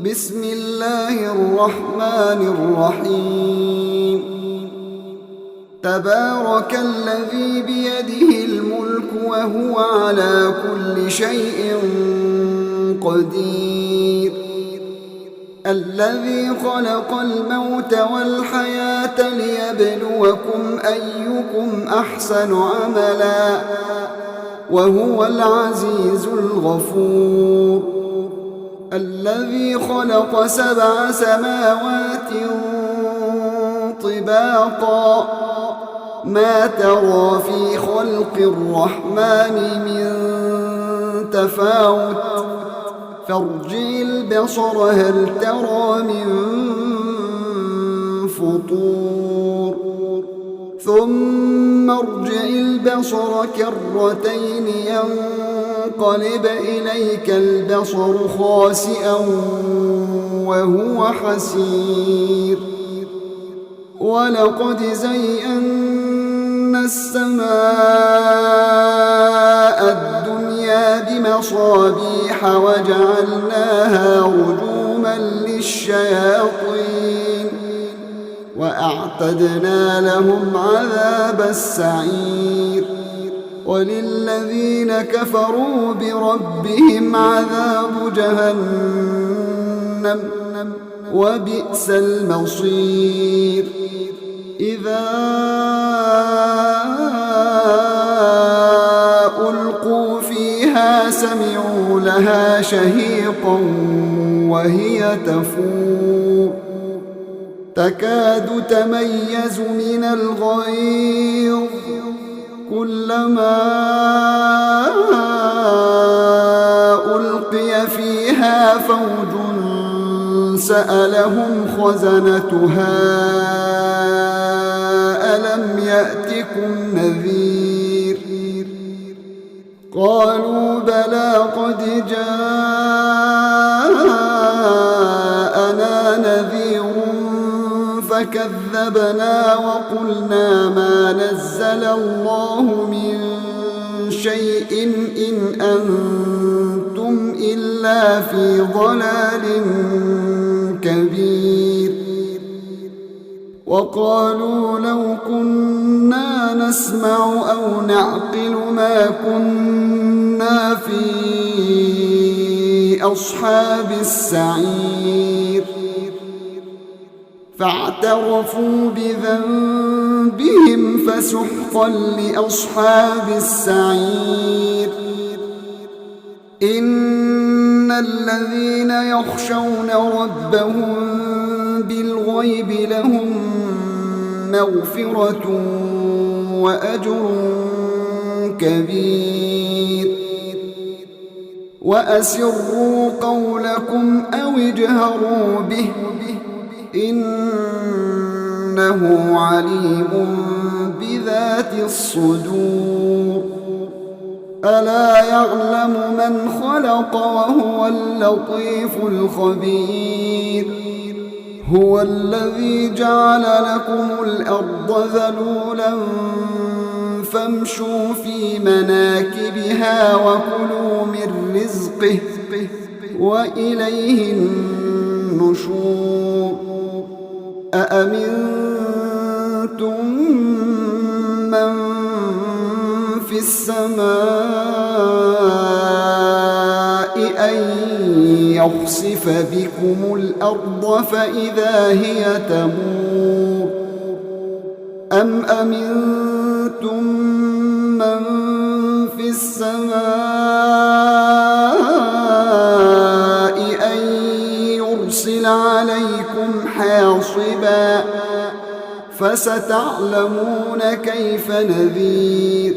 بسم الله الرحمن الرحيم تبارك الذي بيده الملك وهو على كل شيء قدير الذي خلق الموت والحياة ليبلوكم أيكم أحسن عملا وهو العزيز الغفور الذي خلق 7 سماوات طباقا ما ترى في خلق الرحمن من تفاوت فارجع البصر هل ترى من فطور ثم ارجع البصر كرتين ينقلب إليك البصر خاسئا وهو حسير ولقد زينا السماء الدنيا بمصابيح وجعلناها رجوما للشياطين وأعتدنا لهم عذاب السعير وللذين كفروا بربهم عذاب جهنم وبئس المصير إذا ألقوا فيها سمعوا لها شهيقا وهي تفور تكاد تميز من الغيظ كلما ألقي فيها فوج سألهم خزنتها ألم يأتكم نذير قالوا بلى قد جاءنا نذير فكذبنا وقلنا ما نزل الله من شيء إن أنتم إلا في ضلال كبير وقالوا لو كنا نسمع أو نعقل ما كنا في أصحاب السعير فاعترفوا بذنبهم فسحقا لأصحاب السعير إن الذين يخشون ربهم بالغيب لهم مغفرة وأجر كبير وأسروا قولكم أو اجهروا به إنه عليم بذات الصدور ألا يعلم من خلق وهو اللطيف الخبير هو الذي جعل لكم الأرض ذلولا فامشوا في مناكبها وكلوا من رزقه وإليه النشور أأمنتم من في السماء أن يخسف بكم الأرض فإذا هي تمور أم أمنتم من في السماء أن يرسل عليكم حاصبا فستعلمون كيف نذير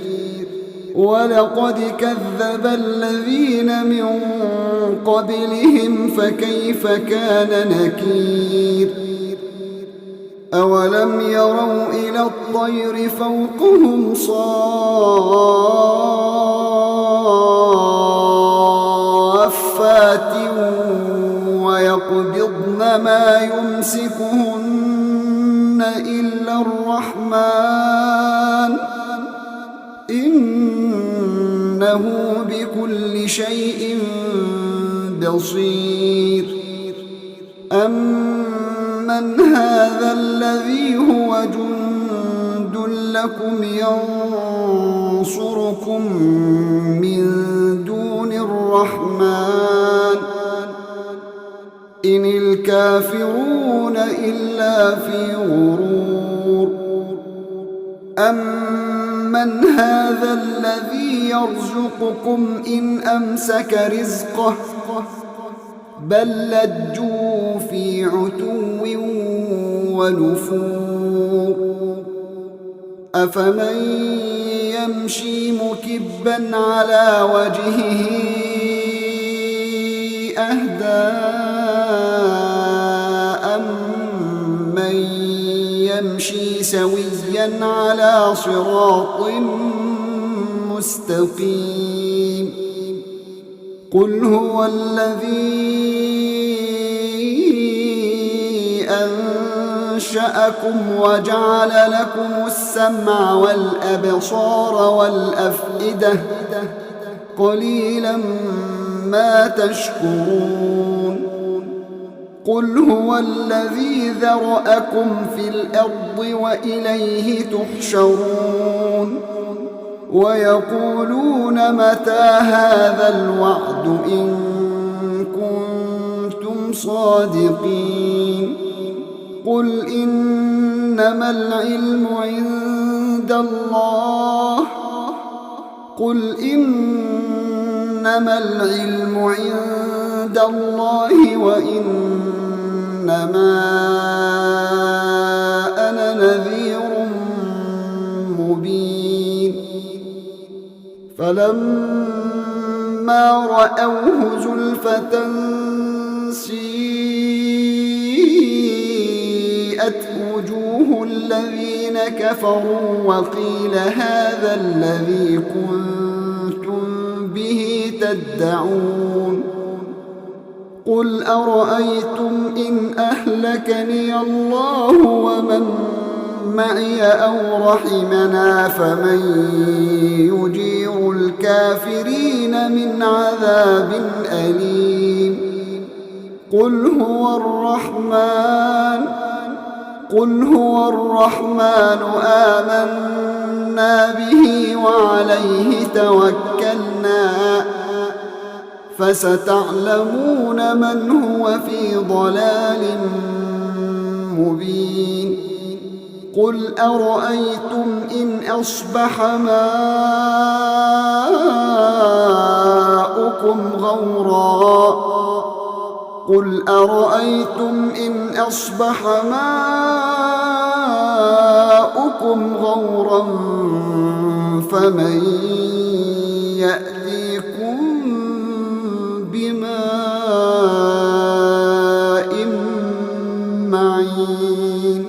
ولقد كذب الذين من قبلهم فكيف كان نكير أولم يروا إلى الطير فوقهم صافات ويقبضن ما يمسكهن إلا الرحمن إنه بكل شيء بصير أَمَّنْ هَذَا الَّذِي هُوَ جُندٌ لَكُمْ يَنصُرُكُم مِّن دُونِ الرَّحْمَٰنِ إِنِ الْكَافِرُونَ إِلَّا فِي غُرُورٍ أَمَّنْ هَذَا الَّذِي يَرْزُقُكُمْ إِنْ أَمْسَكَ رِزْقَهُ بَل لَّجُّوا فِي عُتُوٍّ وَنُفُورٍ أَفَمَن يَمْشِي مُكِبًّا عَلَىٰ وَجْهِهِ أَهْدَىٰ أَمَّن يَمْشِي سَوِيًّا عَلَىٰ صِرَاطٍ مُّسْتَقِيمٍ قُلْ هُوَ الَّذِي أَنشَأَكُمْ وَجَعَلَ لَكُمُ السَّمْعَ وَالْأَبْصَارَ وَالْأَفْئِدَةَ قَلِيلًا مَا تَشْكُرُونَ قُلْ هُوَ الَّذِي ذَرَأَكُمْ فِي الْأَرْضِ وَإِلَيْهِ تُحْشَرُونَ وَيَقُولُونَ مَتَىٰ هَٰذَا الْوَعْدُ إِن كُنتُمْ صَادِقِينَ قُلْ إِنَّمَا الْعِلْمُ عِندَ اللَّهِ وَإِنَّمَا أَنَا نَذِيرٌ مُّبِينٌ فَلَمَّا رَأَوْهُ زُلْفَةً سِيئَتْ وُجُوهُ الَّذِينَ كَفَرُوا وَقِيلَ هَٰذَا الَّذِي كُنتُم بِهِ تَدَّعُونَ قُلْ أَرَأَيْتُمْ إِنْ أَهْلَكَنِيَ اللَّهُ وَمَن مَّعِيَ أَوْ رَحِمَنَا فَمَن يُجِيرُ الْكَافِرِينَ مِنْ عَذَابٍ أَلِيمٍ قُلْ هُوَ الرَّحْمَٰنُ آمَنَّا بِهِ وَعَلَيْهِ تَوَكَّلْنَا فَسَتَعْلَمُونَ مَنْ هُوَ فِي ضَلَالٍ مُّبِينٍ قُلْ أَرَأَيْتُمْ إِنْ أَصْبَحَ مَاؤُكُمْ غَوْرًا فَمَن يَأْتِيكُم بِمَاءٍ مَّعِينٍ